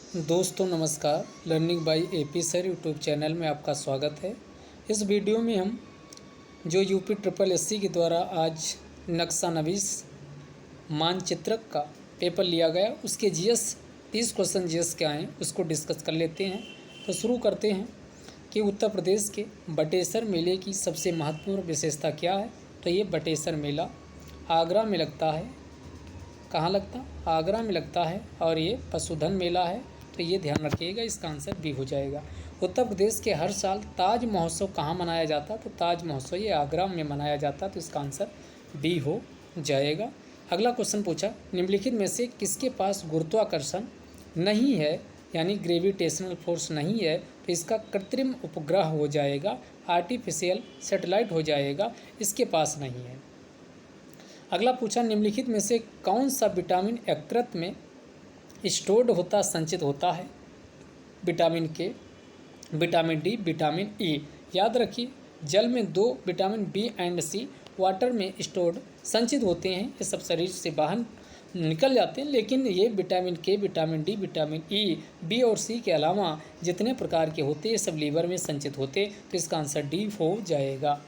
दोस्तों नमस्कार। Learning by AP sir YouTube channel में आपका स्वागत है। इस वीडियो में हम जो यूपी ट्रिपल एससी के द्वारा आज नक्शा नवीस मानचित्रक का पेपर लिया गया, उसके जीएस 30 क्वेश्चन जीएस के आए उसको डिस्कस कर लेते हैं। तो शुरू करते हैं कि उत्तर प्रदेश के बटेसर मेले की सबसे महत्वपूर्ण विशेषता क्या है। तो ये बटेसर मेला आगरा में लगता है। कहाँ लगता? आगरा में लगता है। और ये पशुधन मेला है, तो ये ध्यान रखिएगा, इसका आंसर बी हो जाएगा। उत्तर प्रदेश के हर साल ताज महोत्सव कहाँ मनाया जाता? तो ताज महोत्सव ये आगरा में मनाया जाता, तो इसका आंसर बी हो जाएगा। अगला क्वेश्चन पूछा, निम्नलिखित में से किसके पास गुरुत्वाकर्षण नहीं है, यानी ग्रेविटेशनल फोर्स नहीं है? तो इसका कृत्रिम उपग्रह हो जाएगा, आर्टिफिशियल सैटेलाइट हो जाएगा, इसके पास नहीं है। अगला पूछा, निम्नलिखित में से कौन सा विटामिन यकृत में स्टोर्ड होता संचित होता है? Vitamin K, vitamin D, vitamin ई। याद रखिए, जल में 2 vitamin B and C water में स्टोर्ड संचित होते हैं। ये सब शरीर से बाहर निकल जाते हैं, लेकिन ये vitamin K, vitamin D, vitamin E, B और सी के अलावा जितने प्रकार के होते हैं सब लीवर में संचित होते, तो इसका आंसर डी हो जाएगा।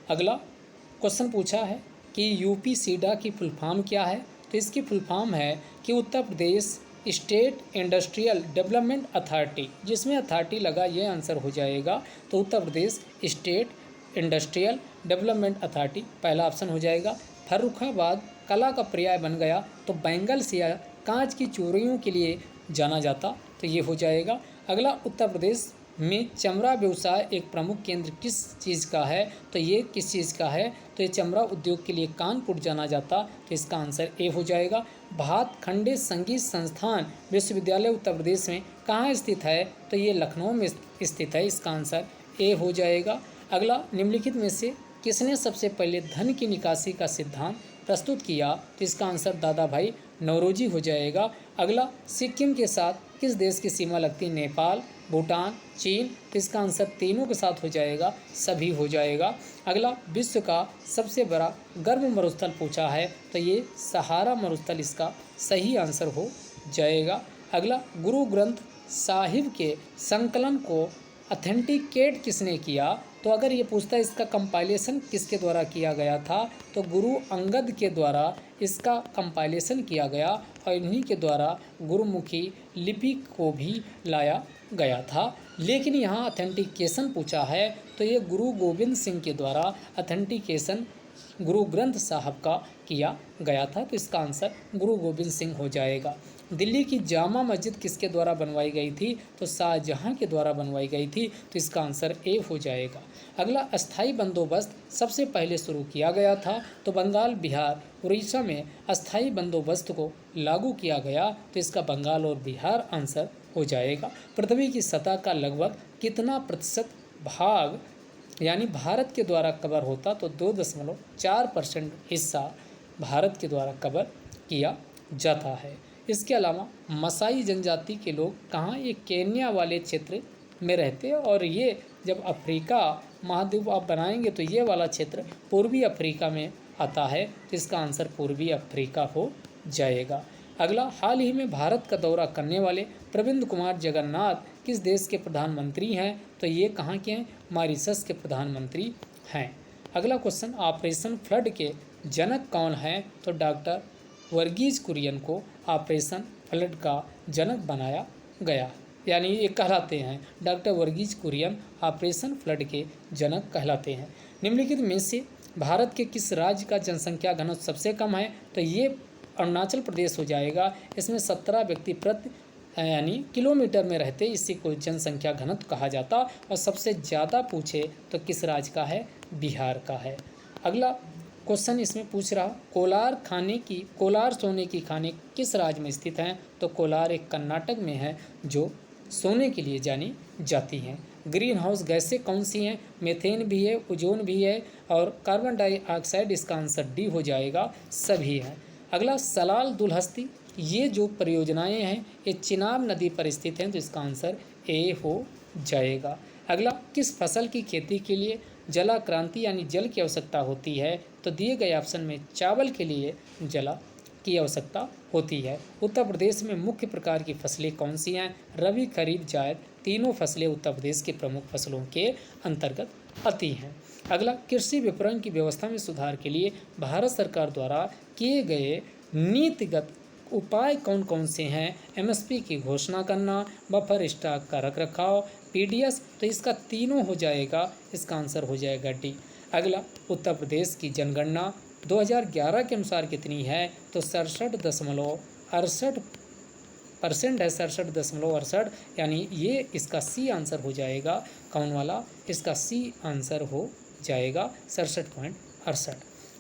अगला क्वेश्चन पूछा है कि यूपी सीडा की फुल फॉर्म क्या है? तो इसकी फुल फॉर्म है कि Uttar Pradesh state industrial development authority, जिसमें अथॉरिटी लगा ये आंसर हो जाएगा। तो Uttar Pradesh state industrial development authority पहला ऑप्शन हो जाएगा। फर्रुखाबाद कला का पर्याय बन गया, तो बैंगल्स या कांच की चूड़ियों के लिए जाना जाता, तो ये हो जाएगा। अगला, उत्तर प्रदेश में चमड़ा व्यवसाय एक प्रमुख केंद्र किस चीज़ का है? तो ये किस चीज़ का है? तो ये चमड़ा उद्योग के लिए कानपुर जाना जाता, तो इसका आंसर ए हो जाएगा। भातखंडे संगीत संस्थान विश्वविद्यालय उत्तर प्रदेश में कहाँ स्थित है? तो ये लखनऊ में स्थित है, इसका आंसर ए हो जाएगा। अगला, निम्नलिखित में से किसने सबसे पहले धन की निकासी का सिद्धांत प्रस्तुत किया? तो इसका आंसर दादा भाई नौरोजी हो जाएगा। अगला, सिक्किम के साथ किस देश की सीमा लगती? नेपाल, भूटान, चीन, तो इसका आंसर तीनों के साथ हो जाएगा, सभी हो जाएगा। अगला, विश्व का सबसे बड़ा गर्म मरुस्थल पूछा है, तो ये सहारा मरुस्थल इसका सही आंसर हो जाएगा। अगला, गुरु ग्रंथ साहिब के संकलन को ऑथेंटिकेट किसने किया? तो अगर ये पूछता है इसका कंपाइलेशन किसके द्वारा किया गया था, तो गुरु अंगद के द्वारा इसका कंपाइलेशन किया गया, और इन्हीं के द्वारा गुरुमुखी लिपि को भी लाया गया था। लेकिन यहाँ ऑथेंटिकेशन पूछा है, तो ये गुरु गोविंद सिंह के द्वारा ऑथेंटिकेशन गुरु ग्रंथ साहब का किया गया था, तो इसका आंसर गुरु गोविंद सिंह हो जाएगा। दिल्ली की जामा मस्जिद किसके द्वारा बनवाई गई थी? तो शाहजहां के द्वारा बनवाई गई थी, तो इसका आंसर ए हो जाएगा। अगला, अस्थाई बंदोबस्त सबसे पहले शुरू किया गया था, तो बंगाल, बिहार, उड़ीसा में अस्थाई बंदोबस्त को लागू किया गया, तो इसका बंगाल और बिहार आंसर हो जाएगा। पृथ्वी की सतह का लगभग कितना प्रतिशत भाग यानी भारत के द्वारा कवर होता? तो 2.4% हिस्सा भारत के द्वारा कवर किया जाता है। इसके अलावा मसाई जनजाति के लोग कहाँ? ये केन्या वाले क्षेत्र में रहते हैं, और ये जब अफ्रीका महाद्वीप आप बनाएंगे तो ये वाला क्षेत्र पूर्वी अफ्रीका में आता है, तो इसका आंसर पूर्वी अफ्रीका हो जाएगा। अगला, हाल ही में भारत का दौरा करने वाले प्रविंद कुमार जगन्नाथ किस देश के प्रधानमंत्री हैं? तो ये कहाँ के हैं? मॉरिशस के प्रधानमंत्री हैं। अगला क्वेश्चन, ऑपरेशन फ्लड के जनक कौन हैं? तो डॉक्टर वर्गीज कुरियन को ऑपरेशन फ्लड का जनक बनाया गया, यानी ये कहलाते हैं doctor Verghese Kurien operation flood के जनक कहलाते हैं। निम्नलिखित में से भारत के किस राज्य का जनसंख्या घनत्व सबसे कम है? तो ये अरुणाचल प्रदेश हो जाएगा। इसमें 17 व्यक्ति प्रति यानी किलोमीटर में रहते, इसी को जनसंख्या घनत्व कहा जाता। और सबसे ज़्यादा पूछे तो किस राज्य का है? बिहार का है। अगला क्वेश्चन इसमें पूछ रहा, कोलार सोने की खाने किस राज्य में स्थित हैं? तो कोलार एक कर्नाटक में है जो सोने के लिए जानी जाती हैं। ग्रीन हाउस गैसें कौन सी हैं? मीथेन भी है, ओजोन भी है, और कार्बन डाइऑक्साइड, इसका आंसर डी हो जाएगा, सभी हैं। अगला, सलाल दुलहस्ती, ये जो परियोजनाएं हैं ये चिनाब नदी पर स्थित हैं, तो इसका आंसर ए हो जाएगा। अगला, किस फसल की खेती के लिए जलाक्रांति यानी जल की आवश्यकता होती है? तो दिए गए ऑप्शन में चावल के लिए जल की आवश्यकता होती है। उत्तर प्रदेश में मुख्य प्रकार की फसलें कौन सी हैं? रबी, खरीफ, जायद तीनों फसलें उत्तर प्रदेश की प्रमुख फसलों के अंतर्गत आती हैं। अगला, कृषि विपणन की व्यवस्था में सुधार के लिए भारत सरकार द्वारा किए गए नीतिगत उपाय कौन कौन से हैं? एमएसपी की घोषणा करना, बफर स्टॉक का रख रखाव, पीडीएस, तो इसका तीनों हो जाएगा, इसका आंसर हो जाएगा डी। अगला, उत्तर प्रदेश की जनगणना 2011 के अनुसार कितनी है? तो 67.68% है, 67.68, यानी ये इसका सी आंसर हो जाएगा। कौन वाला? इसका सी आंसर हो जाएगा 67.68।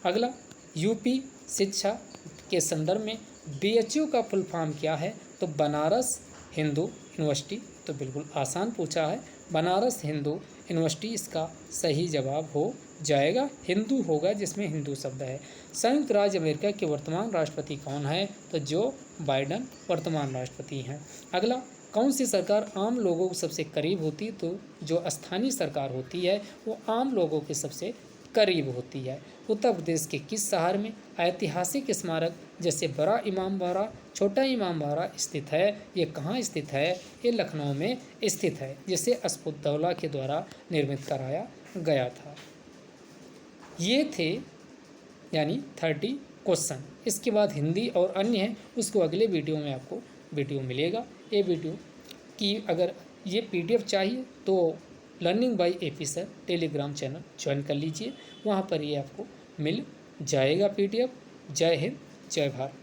अगला, यूपी शिक्षा के संदर्भ में बीएचयू का फुल फॉर्म क्या है? तो बनारस हिंदू यूनिवर्सिटी, तो बिल्कुल आसान पूछा है, बनारस हिंदू यूनिवर्सिटी इसका सही जवाब हो जाएगा। हिंदू होगा जिसमें हिंदू शब्द है। संयुक्त राज्य अमेरिका के वर्तमान राष्ट्रपति कौन है? तो जो बाइडन वर्तमान राष्ट्रपति हैं। अगला, कौन सी सरकार आम लोगों को सबसे करीब होती है? तो जो स्थानीय सरकार होती है वो आम लोगों के सबसे करीब होती है। उत्तर प्रदेश के किस शहर में ऐतिहासिक स्मारक जैसे बड़ा इमामबाड़ा, छोटा इमामबाड़ा स्थित है? ये कहाँ स्थित है? ये लखनऊ में स्थित है, जिसे अस्फुद्दौला के द्वारा निर्मित कराया गया था। ये थे यानी 30 क्वेश्चन। इसके बाद हिंदी और अन्य है, उसको अगले वीडियो में आपको वीडियो मिलेगा। ये वीडियो की अगर ये पीडीएफ चाहिए तो learning by AP sir Telegram channel join कर लीजिए, वहाँ पर ये आपको मिल जाएगा पीडीएफ। जय हिंद, जय भारत।